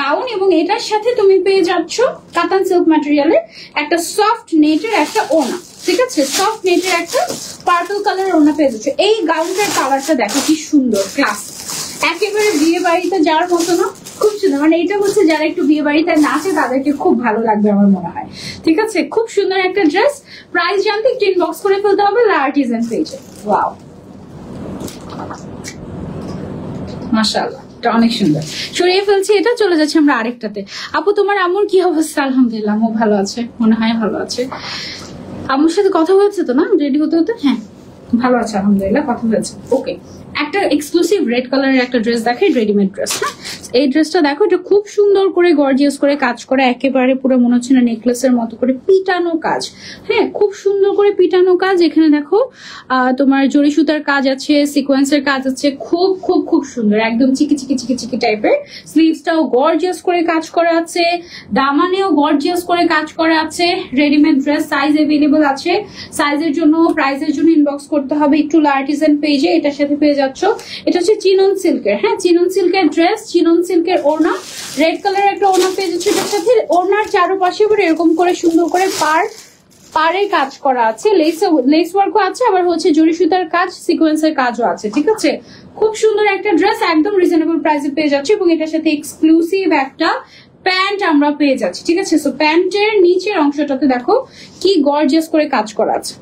গাউন, এবং এটার সাথে তুমি পেয়ে যাচ্ছ কাতান সিল্ক ম্যাটেরিয়ালের একটা সফট নেটের একটা ওড়না, ঠিক আছে। সফট নেটের একটা পার্পল কালারের ওড়না পেয়ে যাচ্ছ। এই গাউনটার কালারটা দেখো কি সুন্দর, ক্লাস, একেবারে বিয়ে বাড়িতে যাওয়ার মতো না, খুব সুন্দর। মানে এটা হচ্ছে যারা একটু বিয়ে বাড়িতে নাচে তাদেরকে খুব ভালো লাগবে আমার মনে হয়, ঠিক আছে। খুব সুন্দর একটা ড্রেস। প্রাইস জানতে একটু ইনবক্স করে ফেলতে হবে লা আর্টিজান পেজে। ওয়াও, মাশাআল্লাহ, অনেক সুন্দর। সরিয়ে ফেলছি এটা, চলে যাচ্ছে আমরা আরেকটাতে। আপু তোমার আম্মুর কি অবস্থা? আলহামদুলিল্লাহ, আম্মু ভালো আছে, মনে হয় ভালো আছে। আম্মুর সাথে কথা হয়েছে তো না রেডি হতে হতে? হ্যাঁ ভালো আছে আলহামদুলিল্লাহ, কথা হয়েছে। ওকে, একটা এক্সক্লুসিভ রেড কালারের একটা ড্রেস দেখাই, রেডিমেড ড্রেস। হ্যাঁ, এই ড্রেসটা দেখো, এটা খুব সুন্দর করে গর্জিয়াস করে কাজ করে, একেবারে পুরো মনে হচ্ছে না নেকলেসের মতো করে পিটানো কাজ। হ্যাঁ, খুব সুন্দর করে পিটানো কাজ। এখানে দেখো তোমার জরি সুতার কাজ আছে, সিকোয়েন্সের কাজ আছে, খুব খুব খুব সুন্দর, একদম চিকি চিকি চিকি চিকি টাইপের। স্লিভসটাও গর্জিয়াস করে কাজ করা আছে, দামানেও গর্জিয়াস করে কাজ করা আছে। রেডিমেড ড্রেস সাইজ অ্যাভেলেবল আছে। সাইজের জন্য প্রাইসের জন্য ইনবক্স করতে হবে একটু আর্টিজান পেজে, এটার সাথে পেয়ে যাচ্ছ। এটা হচ্ছে চিনন সিল্কের, হ্যাঁ চিনন সিল্কের ড্রেস, চিনন সিল্কের ওড়না, রেড কালারের একটা ওড়না পেয়ে যাচ্ছে। এটার সাথে ওড়নার চারপাশে এরকম করে সুন্দর করে পাড়ে কাজ করা আছে, লেস ওয়ার্কও আছে, আবার হচ্ছে জরি সুতার কাজ, সিকোয়েন্সের কাজও আছে। ঠিক আছে, খুব সুন্দর একটা ড্রেস, একদম রিজনেবল প্রাইসে পেয়ে যাচ্ছে। এবং এটার সাথে এক্সক্লুসিভ একটা প্যান্ট আমরা পেয়ে যাচ্ছি। ঠিক আছে, সো প্যান্টের নিচের অংশটাতে দেখো কি গর্জিয়াস করে কাজ করা আছে,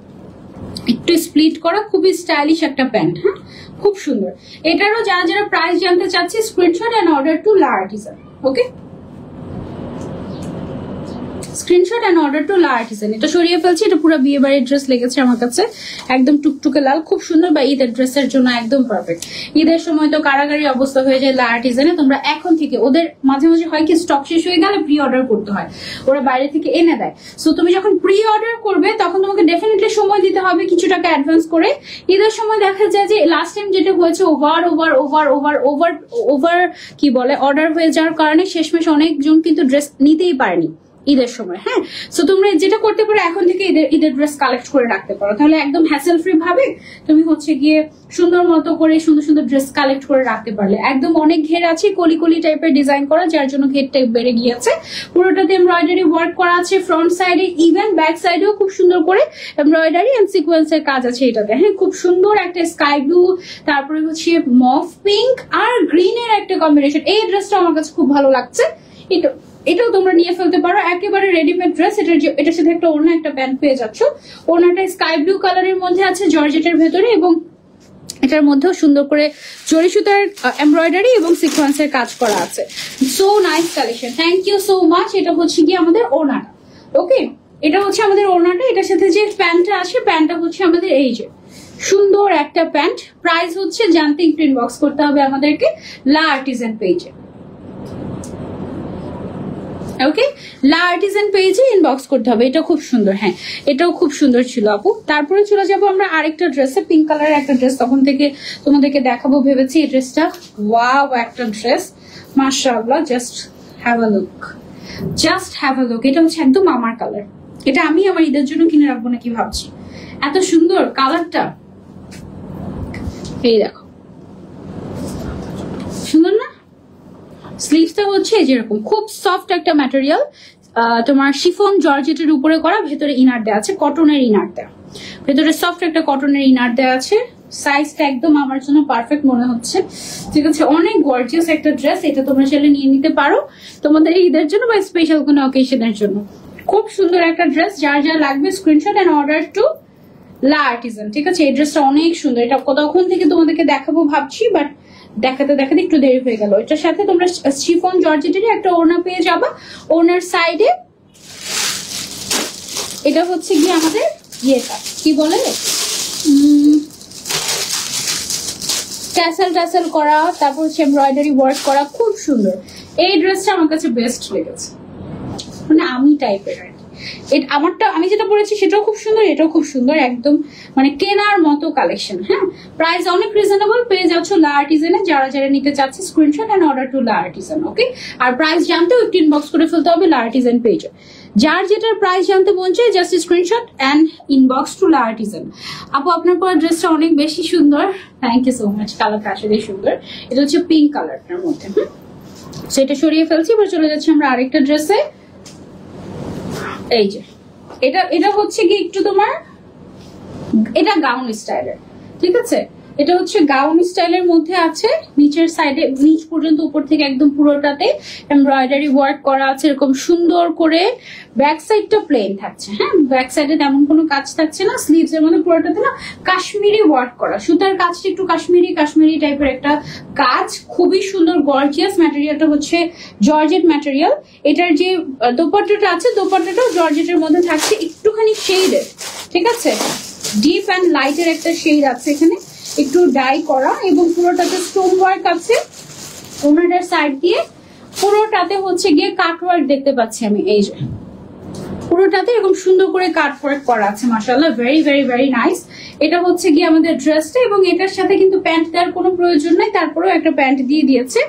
একটু স্প্লিট করা, খুবই স্টাইলিশ একটা প্যান্ট। হ্যাঁ, খুব সুন্দর। এটারও যারা যারা প্রাইস জানতে চাচ্ছি, screenshot and order to La Artisan. Okay, screenshot and order to La Artisan. এটা সরিয়ে ফেলছি, এটা পুরো বিয়ে বাড়ির ড্রেস লেগেছে আমার কাছে, একদম টুকটুকে লাল, খুব সুন্দর, বা ঈদের ড্রেসের জন্য একদম পারফেক্ট। ঈদের সময় তো কারাগারি অবস্থা হয়ে যায় লা আর্টিজানে। তোমরা এখন থেকে, ওদের মাঝে মাঝে হয় কি স্টক শেষ হয়ে গেলে প্রি অর্ডার করতে হয়, ওরা বাইরে থেকে এনে দেয়। সো তুমি যখন প্রি অর্ডার করবে তখন তোমাকে ডেফিনেটলি সময় দিতে হবে কিছু টাকা অ্যাডভান্স করে। ঈদের সময় দেখা যায় যে লাস্ট টাইম যেটা হয়েছে, ওভার কি বলে অর্ডার হয়ে যাওয়ার কারণে শেষমেশ অনেকজন কিন্তু ড্রেস নিতেই পারেনি ঈদের সময়। হ্যাঁ, সো তোমরা যেটা করতে পারো, এখন থেকে ঈদের ড্রেস কালেক্ট করে রাখতে পারো, তাহলে একদম হ্যাসেল ফ্রি ভাবে তুমি হচ্ছে গিয়ে সুন্দর মতো করে সুন্দর সুন্দর ড্রেস কালেক্ট করে রাখতে পারলে। একদম অনেক ঘের আছে, কলি কলি টাইপের ডিজাইন করা, যার জন্য ঘের টাইপ বেড়ে গিয়েছে। পুরোটাতে এমব্রয়ডারি ওয়ার্ক করা আছে, ফ্রন্ট সাইডে ইভেন ব্যাক সাইডেও খুব সুন্দর করে এমব্রয়ডারি এন্ড সিকোয়েন্সের কাজ আছে এটাতে। হ্যাঁ, খুব সুন্দর একটা স্কাই ব্লু, তারপরে হচ্ছে মফ পিঙ্ক আর গ্রিনের একটা কম্বিনেশন। এই ড্রেসটা আমার কাছে খুব ভালো লাগছে। এটাও তোমরা নিয়ে ফেলতে পারো, একেবারে রেডিমেড ড্রেস। এটার সাথে একটা ওড়না, একটা প্যান্ট পেয়ে যাচ্ছ। ওড়নাটা স্কাই ব্লু কালারের মধ্যে আছে জর্জেটের ভেতরে, এবং এটার মধ্যেও সুন্দর করে জরি সুতার এমব্রয়ডারি এবং সিকোয়েন্সের কাজ করা আছে। So nice collection, thank you so much. এটা হচ্ছে কি আমাদের ওড়নাটা। ওকে, এটা হচ্ছে আমাদের ওড়নাটা। এটার সাথে যে প্যান্টটা আসে, প্যান্টটা হচ্ছে আমাদের এই যে সুন্দর একটা প্যান্ট। প্রাইস হচ্ছে জানতে একটু ইনবক্স করতে হবে আমাদেরকে লা আর্টিজান পেজে। ওকে, লা আর্টিজান পেজে ইনবক্স করতে হবে। এটা খুব সুন্দর, হ্যাঁ এটাও খুব সুন্দর ছিল আপু। তারপরে চলে যাবো আমরা আরেকটা ড্রেসে, পিঙ্ক কালারের একটা ড্রেস তখন থেকে তোমাদেরকে দেখাবো ভেবেছি। এই ড্রেসটা ওয়াও একটা ড্রেস, মাশাআল্লাহ, just have a look, just have a look. এটা হচ্ছে একদম আমার কালার, এটা আমি আমার ঈদের জন্য কিনে রাখবো নাকি ভাবছি, এত সুন্দর কালারটা। এই দেখো, সুন্দর না? স্লিভসটা হচ্ছে যেরকম খুব সফট একটা ম্যাটেরিয়াল, তোমার শিফন জর্জেটের উপরে করা, ভেতরে ইনার দেওয়া আছে, কটনের ইনার দেওয়া, ভেতরে সফট একটা কটনের ইনার দেওয়া আছে। সাইজটা একদম আমার জন্য পারফেক্ট মনে হচ্ছে। ঠিক আছে, অনেক গর্জিয়াস একটা ড্রেস। এটা তোমরা চাইলে নিয়ে নিতে পারো তোমাদের ঈদের জন্য বা স্পেশাল কোনো অকেশনের জন্য। খুব সুন্দর একটা ড্রেস, যার যা লাগবে screenshot and order to La Artisan. ঠিক আছে, এই ড্রেসটা অনেক সুন্দর, এটা কতক্ষণ থেকে তোমাদেরকে দেখাবো ভাবছি, বাট দেখাতে দেখাতে একটু দেরি হয়ে গেল। এটার সাথে তোমরা শিফন জর্জেটের একটা ওড়না পেয়ে যাবা। ওড়নার সাইডে এটা হচ্ছে গিয়ে আমাদের ইয়েটা কি বলে, ট্যাসেল করা, তারপর হচ্ছে এমব্রয়ডারি ওয়ার্ক করা, খুব সুন্দর। এই ড্রেসটা আমার কাছে বেস্ট লেগেছে, মানে আমি টাইপের আর কি। আমারটা আমি যেটা পরেছি সেটাও খুব সুন্দর, এটাও খুব সুন্দর, একদম মানে কেনার মতো কালেকশন। হ্যাঁ, প্রাইস অনেক রিজনেবল পেয়ে যাচ্ছ লা আর্টিজানে। যারা যারা নিতে চাচ্ছে screenshot and order to La Artisan. Okay, R price জানতেও একটু ইনবক্স করে ফেলতে হবে লা আর্টিজান পেজে। যার যেটার প্রাইস জানতে মন চায় just screenshot and inbox to La Artisan. আপু আপনার পরা ড্রেসটা অনেক বেশি সুন্দর, থ্যাংক ইউ সো মাচ। কালারটা আসলে সুন্দর, এটা হচ্ছে পিঙ্ক কালারটার মধ্যে। সেটা সরিয়ে ফেলছি, এবার চলে যাচ্ছি আমরা আরেকটা ড্রেসে। এই যে এটা হচ্ছে কি একটু তোমার, এটা গাউন স্টাইলের। ঠিক আছে, এটা হচ্ছে গাউন স্টাইলের মধ্যে আছে, নিচের সাইডে নিচ পর্যন্ত উপর থেকে একদম পুরোটাতে এমব্রয়ডারি ওয়ার্ক করা আছে এরকম সুন্দর করে। ব্যাক সাইডটা প্লেন থাকছে, হ্যাঁ ব্যাক সাইডে তেমন কোনো কাজ থাকছে না। স্লিভস এর মধ্যে পুরোটাতে না কাশ্মীরি ওয়ার্ক করা, সুতার কাজটা একটু কাশ্মীরি টাইপের একটা কাজ, খুবই সুন্দর গর্জিয়াস। ম্যাটেরিয়ালটা হচ্ছে জর্জেট ম্যাটেরিয়াল। এটার যে দোপাট্টাটা আছে, দোপাট্টাটাও জর্জেটের মধ্যে থাকছে, একটুখানি শেডের। ঠিক আছে, ডিপ অ্যান্ড লাইটের একটা শেড আছে এখানে। একটু ডাই করা এবং পুরোটাতে স্টোন ওয়ার্ক আছে। ওনাটার সাইড দিয়ে পুরোটাতে হচ্ছে গিয়ে কাট ওয়ার্ক দেখতে পাচ্ছি আমি, এই যে পুরোটাতে এরকম সুন্দর করে কাট ওয়ার্ক করা আছে, মাশাআল্লাহ ভেরি ভেরি ভেরি নাইস। এটা হচ্ছে গিয়ে আমাদের ড্রেসটা, এবং এটার সাথে কিন্তু প্যান্ট দেওয়ার কোনো প্রয়োজন নাই, তারপরেও একটা প্যান্ট দিয়ে দিয়েছে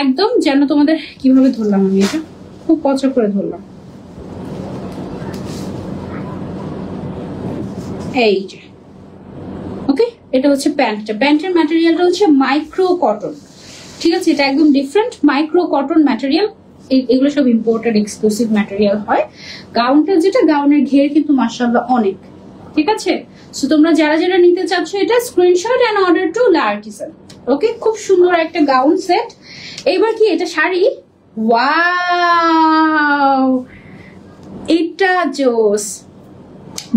একদম। যেন তোমাদের কিভাবে ধরলাম আমি, এটা খুব কচা করে ধরলাম, এই যে ওকে। এটা হচ্ছে প্যান্টটা, প্যান্টের ম্যাটেরিয়ালটা হচ্ছে মাইক্রো কটন, ঠিক আছে, এটা একদম ডিফারেন্ট মাইক্রো কটন ম্যাটেরিয়াল। এগুলো সব ইম্পোর্টেড এক্সক্লুসিভ ম্যাটেরিয়াল হয়। গাউনটা যেটা, গাউনের ঘের কিন্তু মাশাআল্লাহ অনেক, ঠিক আছে। সো তোমরা যারা যারা নিতে চাচ্ছ এটা screenshot and order to La artisan. ওকে, খুব সুন্দর একটা গাউন সেট। এবার কি এটা শাড়ি, ওয়াও এটা জোস।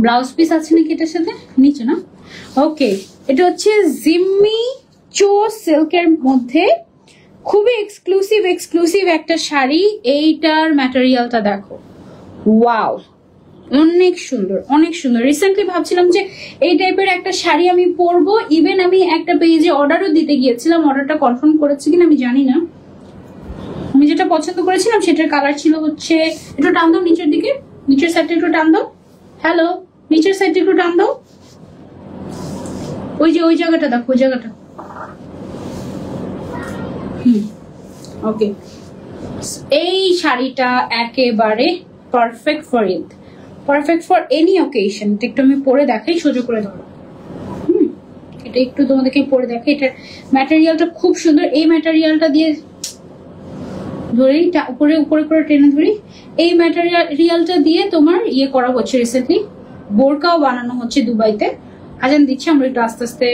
ব্লাউজ পিস আছে নাকি এটার সাথে, নিচে না? ওকে, এটা হচ্ছে জিম্মি চো সিল্কের মধ্যে খুবই এক্সক্লুসিভ একটা শাড়ি। এইটার ম্যাটেরিয়ালটা দেখো, ওয়াও অনেক সুন্দর অনেক সুন্দর। রিসেন্টলি ভাবছিলাম যে এই টাইপের একটা শাড়ি আমি পরবো, ইভেন আমি একটা পেজে অর্ডারও দিতে গিয়েছিলাম, অর্ডারটা কনফার্ম করেছি কিনা আমি জানি না। আমি যেটা পছন্দ করেছিলাম সেটার কালার ছিল হচ্ছে, একটু টান দাও নিচের দিকে, নিচের সাইডটা একটু টান দাও, হ্যালো নিচের সাইডটা একটু টান দাও, ওই যে ওই জায়গাটা দেখো, ওই জায়গাটা। ওকে, এই শাড়িটা একেবারে perfect for Eid, perfect for any occasion. একটু আমি পরে দেখাই, সোজা করে ধরো। এটা একটু তোমাদেরকে পরে দেখাই। এটার ম্যাটেরিয়ালটা খুব সুন্দর। এই ম্যাটেরিয়ালটা দিয়ে ধরেই উপরে উপরে করে টেনে ধরি, এই ম্যাটেরিয়ালটা দিয়ে তোমার ইয়ে করা হচ্ছে, রিসেন্টলি বোরকাও বানানো হচ্ছে দুবাইতে। আজান দিচ্ছে, আমরা একটু আস্তে আস্তে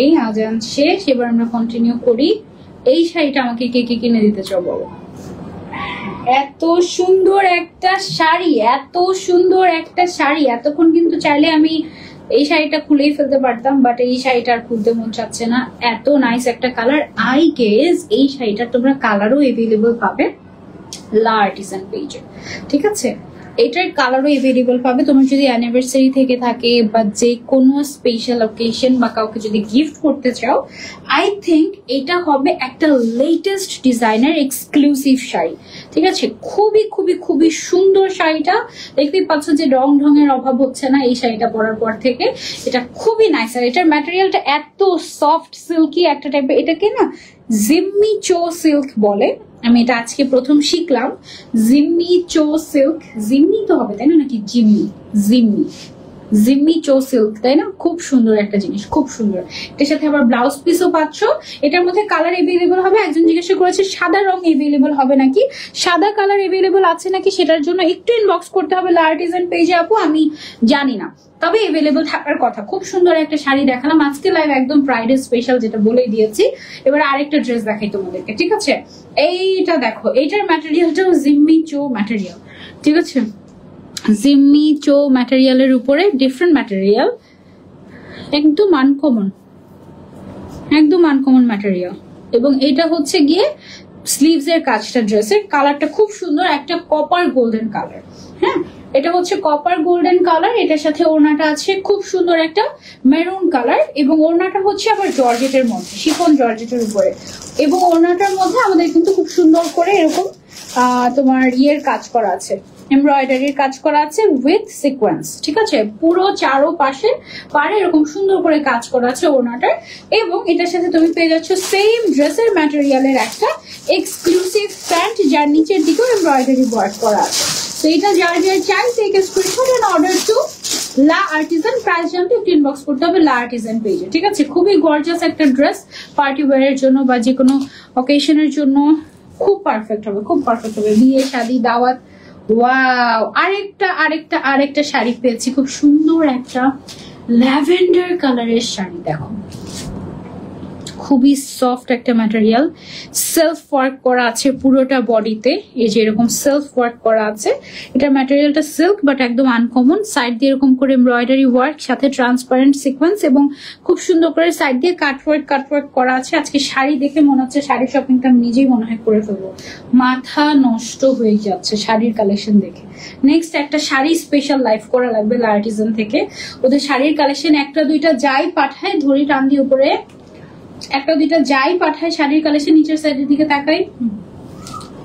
এই আজান শেষ, এবার আমরা কন্টিনিউ করি। এই শাড়িটা আমাকে কে কে কিনে দিতে চাও বলো? এত সুন্দর একটা শাড়ি, এত সুন্দর একটা শাড়ি। এতক্ষণ কিন্তু চাইলে আমি এই শাড়িটা খুলেই ফেলতে পারতাম, বাট এই শাড়িটা আর খুলতে মন চাচ্ছে না। এত নাইস একটা কালার। আই গেস এই শাড়িটা তোমরা কালারও এভেলেবল পাবে লা আর্টিসান পেজে, ঠিক আছে? এটার কালারও এভেলেবল পাবে। তোমার যদি অ্যানিভার্সারি থেকে থাকে বা যে কোনো স্পেশাল অকেশন বা কাউকে যদি গিফট করতে চাও, আই থিঙ্ক এটা হবে একটা লেটেস্ট ডিজাইনার এক্সক্লুসিভ শাড়ি, ঠিক আছে? খুবই খুবই খুবই সুন্দর শাড়িটা। দেখতেই পাচ্ছ যে রং ঢঙের অভাব হচ্ছে না এই শাড়িটা পরার পর থেকে। এটা খুবই নাইস। আর এটার ম্যাটেরিয়ালটা এত সফট সিল্কি একটা টাইপের। এটাকে না জিম্মি চো সিল্ক বলে। আমি এটা আজকে প্রথম শিখলাম, জিম্মি চো সিল্ক। জিম্মি তো হবে তাই না, নাকি জিম্মি? জিম্মি, জিম্মি চো সিল্ক, তাই না? খুব সুন্দর একটা জিনিস, খুব সুন্দর। এটার সাথে আবার ব্লাউজ পিসও পাচ্ছ। এটার মধ্যে কালার এভেলেবল হবে। একজন জিজ্ঞাসা করেছে সাদা রং এভেলেবল হবে নাকি, সাদা কালার এভেলেবল আছে নাকি, সেটার জন্য একটু ইনবক্স করতে হবে লা আর্টিসান পেজে আপু, আমি জানি না, তবে এভেলেবল থাকার কথা। খুব সুন্দর একটা শাড়ি দেখালাম আজকে লাইভ, একদম ফ্রাইডে স্পেশাল, যেটা বলেই দিয়েছি। এবার আরেকটা ড্রেস দেখাই তোমাদেরকে, ঠিক আছে? এইটা দেখো, এইটার ম্যাটেরিয়ালটাও জিম্মি চো ম্যাটেরিয়াল, ঠিক আছে? জিম্মি চো ম্যাটেরিয়ালের উপরে ডিফারেন্ট ম্যাটেরিয়াল, একদম আনকমন, একদম আনকমন ম্যাটেরিয়াল। এবং এটা হচ্ছে গিয়ে স্লিভস এর কাজটা, ড্রেসের কালারটা খুব সুন্দর, একটা কপার গোল্ডেন কালার। হ্যাঁ, এটা হচ্ছে কপার গোল্ডেন কালার। এটার সাথে ওড়নাটা আছে খুব সুন্দর একটা মেরুন কালার, এবং ওড়নাটা হচ্ছে আবার জর্জেটের মধ্যে, শিফন জর্জেটের উপরে। এবং ওড়নাটার মধ্যে আমাদের কিন্তু খুব সুন্দর করে এরকম তোমার ইয়ের কাজ করা আছে, এমব্রয়ডারির কাজ করা আছে উইথ সিকোয়েন্স, ঠিক আছে? পুরো চারো পাশে পারে এরকম সুন্দর করে কাজ করা আছে ওড়নাটার। এবং এটার সাথে তুমি পেয়ে যাচ্ছ সেম ড্রেসের ম্যাটেরিয়ালের একটা এক্সক্লুসিভ প্যান্ট, যার নিচের দিকেও এমব্রয়ডারি ওয়ার্ক করা আছে। তো এটা যার যার চাই take a screenshot and order to La Artisan. Price জানতে একটু ইনবক্স করতে হবে লা আর্টিসান পেজে, ঠিক আছে? খুবই গর্জিয়াস একটা ড্রেস, পার্টি ওয়্যারের জন্য বা যে কোনো অকেশনের জন্য খুব পারফেক্ট হবে, খুব পারফেক্ট হবে। বিয়ে, শাদী, দাওয়াত। ওয়াও, আরেকটা আরেকটা আরেকটা শাড়ি পেয়েছি, খুব সুন্দর একটা ল্যাভেন্ডার কালারের শাড়ি। দেখো, খুবই সফট একটা ম্যাটেরিয়াল, সেলফ ওয়ার্ক করা আছে পুরোটা বডিতে। এই যে এরকম সেলফ ওয়ার্ক করা আছে। এটার ম্যাটেরিয়ালটা সিল্ক বাট একদম আনকমন। সাইড দিয়ে এরকম করে এমব্রয়ডারি ওয়ার্ক, সাথে ট্রান্সপারেন্ট সিকোয়েন্স, এবং খুব সুন্দর করে সাইড দিয়ে কাটওয়ার্ক করা আছে। আজকে শাড়ি দেখে মনে হচ্ছে শাড়ি শপিংটা আমি নিজেই মনে হয় করে ফেলবো, মাথা নষ্ট হয়ে যাচ্ছে শাড়ির কালেকশন দেখে। নেক্সট একটা শাড়ি স্পেশাল লাইভ করা লাগবে লা আর্টিসান থেকে। ওদের শাড়ির কালেকশন একটা দুইটা যাই পাঠায়, ধরি টান দিয়ে উপরে, একটা দুইটা যাই পাঠায় শাড়ির কালেকশন, নিচের সাইডের দিকে তাকাই,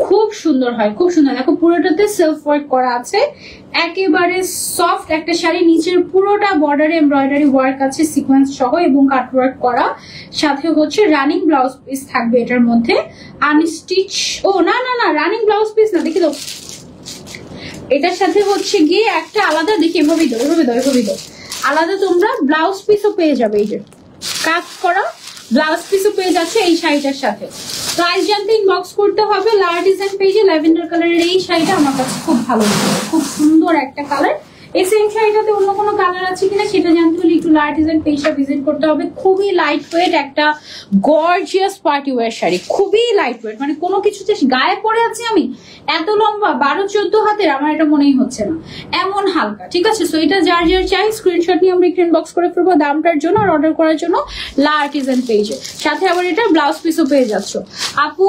খুব সুন্দর হয়, খুব সুন্দর। দেখো পুরোটাতে সেলফ ওয়ার্ক করা আছে, একেবারে সফট একটা শাড়ি। নিচের পুরোটা বর্ডারে এমব্রয়ডারি ওয়ার্ক আছে সিকোয়েন্স সহ এবং কাট ওয়ার্ক করা, সাথে হচ্ছে রানিং ব্লাউজ পিস থাকবে এটার মধ্যে, আনস্টিচ। ও না না না, রানিং ব্লাউজ পিস না, দেখি তো। এটার সাথে হচ্ছে গিয়ে একটা আলাদা, দেখি এভাবেই দাও, এভাবে দাও, এভাবেই দাও, আলাদা তোমরা ব্লাউজ পিসও পেয়ে যাবে। এই যে কাজ করা ব্লাউজ পিসও পেয়ে যাচ্ছে এই শাড়িটার সাথে। প্রাইস জানতে ইনবক্স করতে হবে লা আর্টিসান পেজে। ল্যাভেন্ডার কালারের এই শাড়িটা আমার কাছে খুব ভালো লাগে, খুব সুন্দর একটা কালার। এই সেম শাড়িটাতে অন্য কোনো কালার আছে কিনা সেটা জানতে হলে একটু লা আর্টিসান পেজটা ভিজিট করতে হবে। খুবই লাইট ওয়েট একটা গর্জিয়াস পার্টি ওয়্যার শাড়ি, খুবই লাইট ওয়েট, মানে কোনো কিছুতে গায়ে পরে আছি আমি, এত লম্বা 12-14 হাতের আমার এটা মনেই হচ্ছে না, এমন হালকা, ঠিক আছে? সো এটা যার যার চাই স্ক্রিনশট নিয়ে আমরা একটু ইনবক্স করে ফেলবো দামটার জন্য আর অর্ডার করার জন্য লা আর্টিসান পেজে। সাথে আবার এটা ব্লাউজ পিসও পেয়ে যাচ্ছ। আপু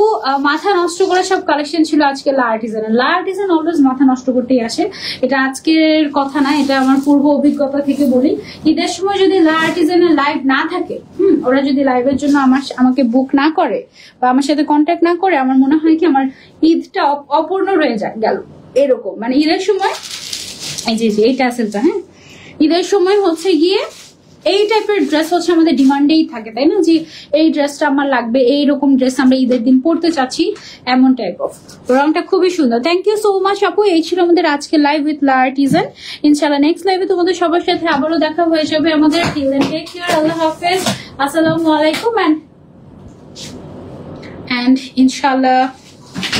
মাথা নষ্ট করা সব কালেকশন ছিল আজকে লা আর্টিসান। লা আর্টিসান অলওয়েজ মাথা নষ্ট করতেই আসে, এটা আজকের কথা না, এটা আমার পূর্ব অভিজ্ঞতা থেকে বলি। ঈদের সময় যদি লা আর্টিসানের লাইভ না থাকে, ওরা যদি লাইভের জন্য আমাকে বুক না করে বা আমার সাথে কন্ট্যাক্ট না করে, আমার মনে হয় কি আমার ঈদটা অপূর্ণ রয়ে গেল এরকম। মানে ঈদের সময় এই যে এই ট্যাসেলটা, হ্যাঁ, ঈদের সময় হচ্ছে গিয়ে এই টাইপের ড্রেস হচ্ছে আমাদের ডিমান্ডেই থাকে, তাই না? যে এই ড্রেসটা আমার লাগবে, এইরকম ড্রেস আমরা ঈদের দিন পড়তে চাচ্ছি, এমন টাইপ অফ। রংটা খুবই সুন্দর। থ্যাংক ইউ সো মাচ আপু। এই ছিল আমাদের আজকে লাইভ উইথ লা আর্টিসান। ইনশাআল্লাহ নেক্সট লাইভে তোমাদের সবার সাথে আবারও দেখা হয়ে যাবে আমাদের। টিল দেন টেক কেয়ার, আল্লাহ হাফেজ, আসসালামু আলাইকুম। এন্ড ইনশাআল্লাহ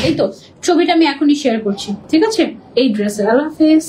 এই তো ছবিটা আমি এখনই শেয়ার করছি, ঠিক আছে? এই ড্রেসের। আল্লাহ হাফেজ।